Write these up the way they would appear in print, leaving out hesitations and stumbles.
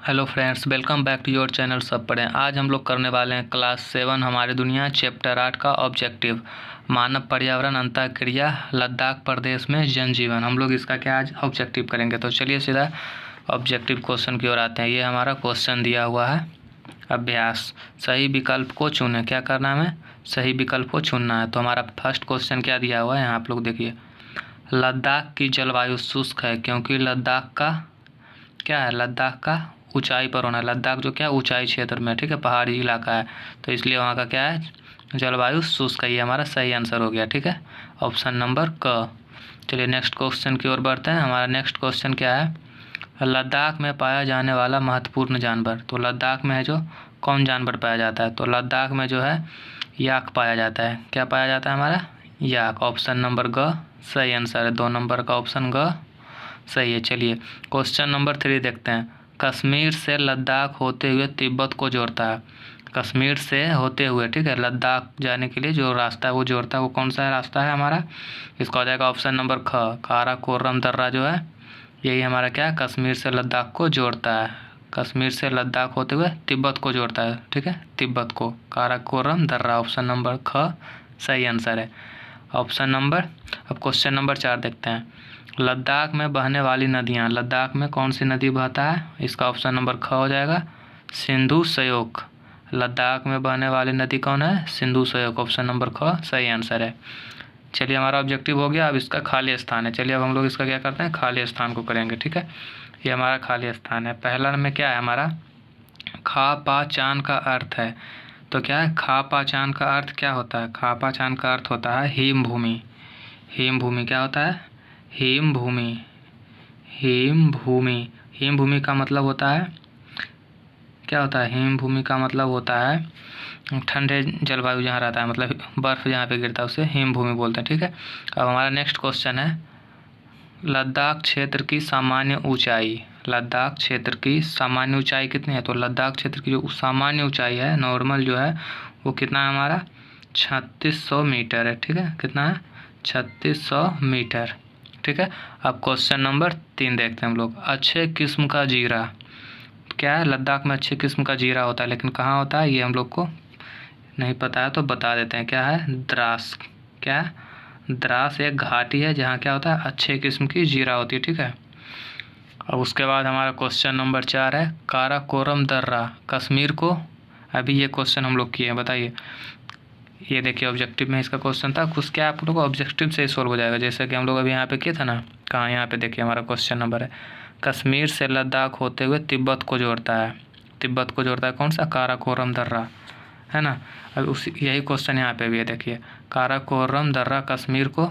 Hello friends, welcome back to your channel Sab Padhen. आज हम लोग करने वाले हैं क्लास 7 हमारी दुनिया चैप्टर 8 का ऑब्जेक्टिव मानव पर्यावरण अंतःक्रिया लद्दाख प्रदेश में जनजीवन। हम लोग इसका क्या आज ऑब्जेक्टिव करेंगे। तो चलिए सीधा ऑब्जेक्टिव क्वेश्चन की ओर आते हैं। ये हमारा क्वेश्चन दिया हुआ है। अभ्यास, सही विकल्प को चुनें। क्या करना है हमें? सही विकल्प को चुनना है। तो हमारा फर्स्ट क्वेश्चन क्या दिया हुआ है यहाँ आप लोग देखिए। लद्दाख की जलवायु शुष्क है क्योंकि लद्दाख का क्या है? लद्दाख का ऊंचाई पर होना है। लद्दाख जो क्या ऊंचाई क्षेत्र में, ठीक है, पहाड़ी इलाका है, तो इसलिए वहाँ का क्या है? जलवायु शुष्क है। ये हमारा सही आंसर हो गया, ठीक है, ऑप्शन नंबर क। चलिए नेक्स्ट क्वेश्चन की ओर बढ़ते हैं। हमारा नेक्स्ट क्वेश्चन क्या है? लद्दाख में पाया जाने वाला महत्वपूर्ण जानवर। तो लद्दाख में है जो कौन जानवर पाया जाता है? तो लद्दाख में जो है याक पाया जाता है। क्या पाया जाता है हमारा? याक। ऑप्शन नंबर ग सही आंसर है। 2 नंबर का ऑप्शन ग सही है। चलिए क्वेश्चन नंबर 3 देखते हैं। कश्मीर से लद्दाख होते हुए तिब्बत को जोड़ता है। कश्मीर से होते हुए, ठीक है, लद्दाख जाने के लिए जो रास्ता है वो जोड़ता है, वो कौन सा रास्ता है हमारा? इसका हो जाएगा ऑप्शन नंबर ख, काराकोरम दर्रा जो है यही हमारा क्या है? कश्मीर से लद्दाख को जोड़ता है। कश्मीर से लद्दाख होते हुए तिब्बत को जोड़ता है, ठीक है, तिब्बत को, काराकोरम दर्रा। ऑप्शन नंबर ख सही आंसर है। ऑप्शन नंबर अब क्वेश्चन नंबर 4 देखते हैं। लद्दाख में बहने वाली नदियाँ। लद्दाख में कौन सी नदी बहता है? इसका ऑप्शन नंबर ख हो जाएगा सिंधु सयोक। लद्दाख में बहने वाली नदी कौन है? सिंधु सयोक। ऑप्शन नंबर ख सही आंसर है। चलिए हमारा ऑब्जेक्टिव हो गया। अब इसका खाली स्थान है। चलिए अब हम लोग इसका क्या करते हैं? खाली स्थान को करेंगे, ठीक है। ये हमारा खाली स्थान है। पहला में क्या है हमारा? खा पा चान का अर्थ है। तो क्या है? खा पा चान का अर्थ क्या होता है? खा पा चान का अर्थ होता है हिम भूमि। हिम भूमि क्या होता है? हिम भूमि। हिम भूमि। हिम भूमि का मतलब होता है क्या होता है? हिम भूमि का मतलब होता है ठंडे जलवायु जहाँ रहता है, मतलब बर्फ़ जहाँ पे गिरता है उसे हिम भूमि बोलते हैं, ठीक है। अब हमारा नेक्स्ट क्वेश्चन है। लद्दाख क्षेत्र की सामान्य ऊंचाई। लद्दाख क्षेत्र की सामान्य ऊंचाई कितनी है? तो लद्दाख क्षेत्र की जो सामान्य ऊंचाई है, नॉर्मल जो है, वो कितना है हमारा? 3600 मीटर है, ठीक है। कितना है? 3600 मीटर, ठीक है। अब क्वेश्चन नंबर 3 देखते हैं हम लोग। अच्छे किस्म का जीरा। क्या है? लद्दाख में अच्छे किस्म का जीरा होता है, लेकिन कहाँ होता है ये हम लोग को नहीं पता है, तो बता देते हैं। क्या है? द्रास। क्या है? द्रास एक घाटी है जहाँ क्या होता है? अच्छे किस्म की जीरा होती है, ठीक है। अब उसके बाद हमारा क्वेश्चन नंबर 4 है। काराकोरम दर्रा कश्मीर को, अभी ये क्वेश्चन हम लोग किए हैं, बताइए। ये देखिए ऑब्जेक्टिव में इसका क्वेश्चन था कुछ, क्या आप लोग को ऑब्जेक्टिव से ही सोल्व हो जाएगा, जैसे कि हम लोग अभी यहाँ पे किए थे ना। कहाँ? यहाँ पे देखिए हमारा क्वेश्चन नंबर है। कश्मीर से लद्दाख होते हुए तिब्बत को जोड़ता है। तिब्बत को जोड़ता है कौन सा? काराकोरम दर्रा, है ना। अब उस यही क्वेश्चन यहाँ पे भी है, देखिए। काराकोरम दर्रा कश्मीर को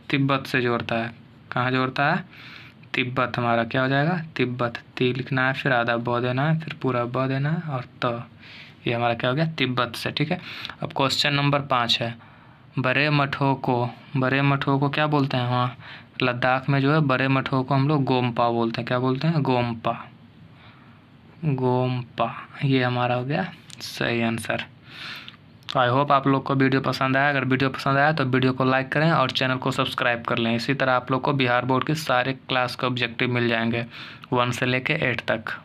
तिब्बत से जोड़ता है। कहाँ जोड़ता है? तिब्बत। हमारा क्या हो जाएगा? तिब्बत। ती लिखना है, फिर आधा ब देना है, फिर पूरा ब देना है, और त। ये हमारा क्या हो गया? तिब्बत से, ठीक है। अब क्वेश्चन नंबर 5 है। बड़े मठों को क्या बोलते हैं? वहाँ लद्दाख में जो है बड़े मठों को हम लोग गोम्पा बोलते हैं। क्या बोलते हैं? गोम्पा। गोम्पा, ये हमारा हो गया सही आंसर। तो आई होप आप लोग को वीडियो पसंद आया। अगर वीडियो पसंद आया तो वीडियो को लाइक करें और चैनल को सब्सक्राइब कर लें। इसी तरह आप लोग को बिहार बोर्ड के सारे क्लास के ऑब्जेक्टिव मिल जाएंगे 1 से लेके 8 तक।